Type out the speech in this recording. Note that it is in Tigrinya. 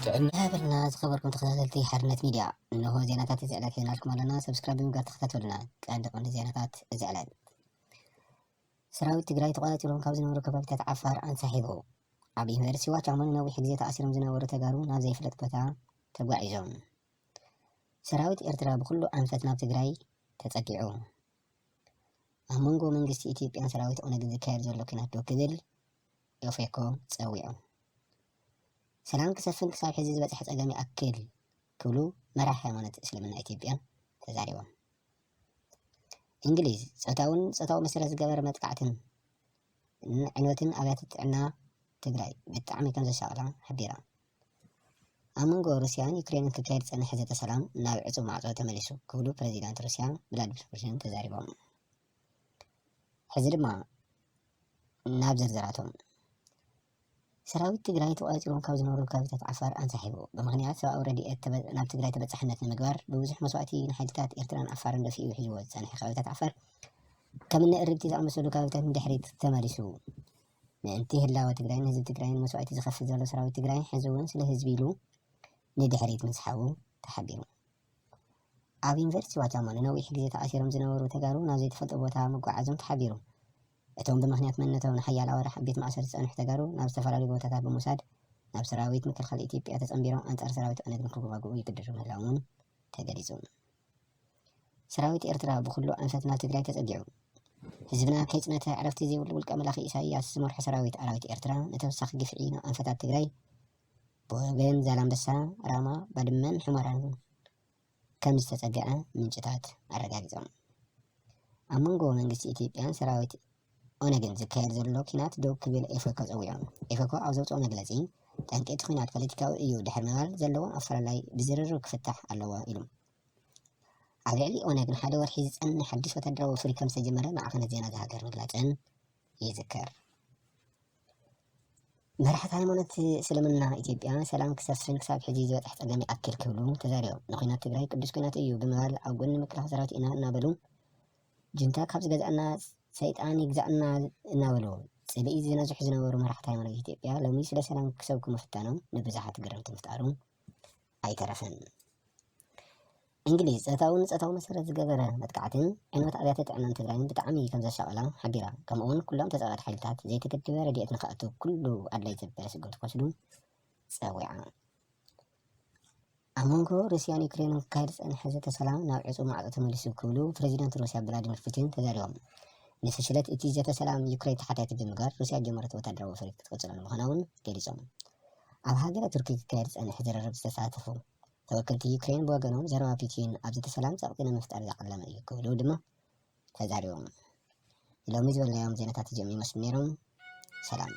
ጥዕና بلنا زخبركم تخاتلتي حرنت ميديا انه زيناتات ازعلات هنالكم علينا سبسكرايب بمقار تخاتلنا كان دقون زيناتات ازعلات سراويت تقراي تقاتلون كاب زنورو كبابتات عفار انسحبوا عبي مدرسي واچ عمون نوي حجزي تأثيرهم زنورو تقارو ناب زي فلت بتا تقوعيزون سراويت ارترا بكلو انفت ناب تقراي تتقعو امونغو منغستي إثيوبيان سراويت اونغ زكاير زولو كنات دو كذل يوفيكو تسويعو سلام كسفن كساب حزي زبصح صقامي اكل كلو مراح ሃይማኖት እስልምና ኢትዮጵያ ተዛሪቦም እንግሊዝ ጾታው መሰረት ዝገበረ መጥቃዕትን ዕንወትን ኣብያተ ጥዕና ትግራይ ብጣዕሚ ከም ዘሻቕላ ሓቢራ ኣብ መንጎ ሩስያን ዩክሬንን ክካየድ ዝፀንሐ ዘተ ሰላም ናብ ዕፁብ ማዕጾ ተመሊሱ ክብሉ ፕረዚዳንት ሩስያ ቭላድሚር ፑቲን ተዛሪቦም ሕዚ ድማ ናብ ዝርዝራቶም سراويت تقراي تقاتلون كاب زنورو كابتات عفار انسحبوا بمغنيات سواء راديات ناب تقراي تبصحنت المقبار بوزح مسواتي نحيلتات ارتران عفار ندفيو يحجوا سانح كابتات عفار كمن قربتي زعمسلو كابتات ندحريت تمارسو ننتهي اللاوة تقراي نهزب تقراي مسواتي زخفف زالو سراويت تقراي حزوون سله هزبيلو ندحريت مسحاو تحبيرو عابين فيرسي واتامانو نوي حجزي تأثيرهم زنورو تقارو نازي تفضل بوتا مقعزم تحبيرو እቶም ብምክንያት መንነቶም ሓያል ኣወራ ቤት ማእሰር ፀንሕ ተጋሩ ናብ ዝተፈላለዩ ቦታታት ብምውሳድ ናብ ሰራዊት ምክልኻል ኢትዮጵያ ተጸምቢሮም አንጻር ሰራዊት ኦነግ ንክዋግኡ ይግደዱ ምህላውን ተገሊጹ ሰራዊት ኤርትራ ብኩሉ አንፈት ናብ ትግራይ ተጸጊዑ ህዝብና ከይጽነተ ዕረፍቲ ዘይብሉ ውልቀ መላኺ ኢሳያስ ዝመርሑ ሰራዊት ኣራዊት ኤርትራ ነተወሳኺ ግፍዒ ናብ አንፈታት ትግራይ ብወገን ዛላምበሳ ራማ ባድመን ሕመራን ከም ዝተጸግዐ ምንጭታት ኣረጋጊጾም ኣብ መንጎ መንግስቲ ኢትዮጵያን ሰራዊት ኦነግን ዝካየድ ዘሎ ኩናት ደው ክብል ኤፈኮ ፀዊዖም ኤፈኮ ኣብ ዘውፅኦ መግለፂ ጠንቀይቲ ኩናት ፖለቲካዊ እዩ ድሕር ምባል ዘለዎም ኣፈላላይ ብዝርርብ ክፍታሕ ኣለዎ ኢሉ ኣብ ልዕሊ ኦነግ ንሓደ ወርሒ ዝፀንሕ ሓዱሽ ወታደራዊ ፍሪ ከም ዝተጀመረ ማዕኸናት ዜና ዝሃገር ምግላፅን ይዝከር መራሕቲ ሃይማኖት እስልምና ኢትዮጵያ ሰላም ክሰፍን ክሳብ ሕጂ ዝበፅሕ ፀገም ይኣክል ክብሉ ተዛሪቦም ንኩናት ትግራይ ቅዱስ ኩናት እዩ ብምባል ኣብ ጎኒ ምክልኻል ሰራዊት ኢና እናበሉ ጁንታ ካብ ዝገዝአና ሰይጣን ይግዛእና እናበሉ ጽልኢ ዝነዝሑ ዝነበሩ መራሕቲ ሃይማኖት ኢትዮጵያ ሎሚ ስለ ሰላም ክሰብኩ ምፍታኖም ንብዙሓት ግርምቲ ምፍጣሩ ኣይተረፈን እንግሊዝ ፆታዊ መሰረት ዝገበረ መጥቃዕትን ዕንወት ኣብያተ ጥዕናን ትግራይን ብጣዕሚ ከም ዘሻቐላ ሓቢራ ከምኡውን ኩሎም ተፃዋዕቲ ሓይልታት ዘይተገደበ ረድኤት ንክኣቱ ኩሉ ኣድላይ ዘበለ ስጉምቲ ክወስዱ ፀዊዓ ኣብ መንጎ ሩስያን ዩክሬንን ክካየድ ዝፀንሐ ዘተ ሰላም ናብ ዕፁብ ማዕጾ ተመሊሱ ክብሉ ፕረዚዳንት ሩስያ ቭላድሚር ፑቲን ተዛሪቦም ንፍሽለት እቲ ዘተ ሰላም ዩክሬን ተሓታቲ ብምግባር ሩስያ ጀመረቶ ወታደራዊ ፍሪት ክትቅፅል ምዃናውን ገሊፆም ኣብ ሃገረ ቱርኪ ክካየድ ዝፀንሐ ዝርርብ ዝተሳተፉ ተወከልቲ ዩክሬን ብወገኖም ዘረባ ፑቲን ኣብ ዘተ ሰላም ፀቕጢ ንምፍጣር ዝዓለመ እዩ ክብሉ ድማ ተዛሪቦም ሎሚ ዝበልናዮም ዜናታት እዚኦም ይመስሉ ነይሮም ሰላም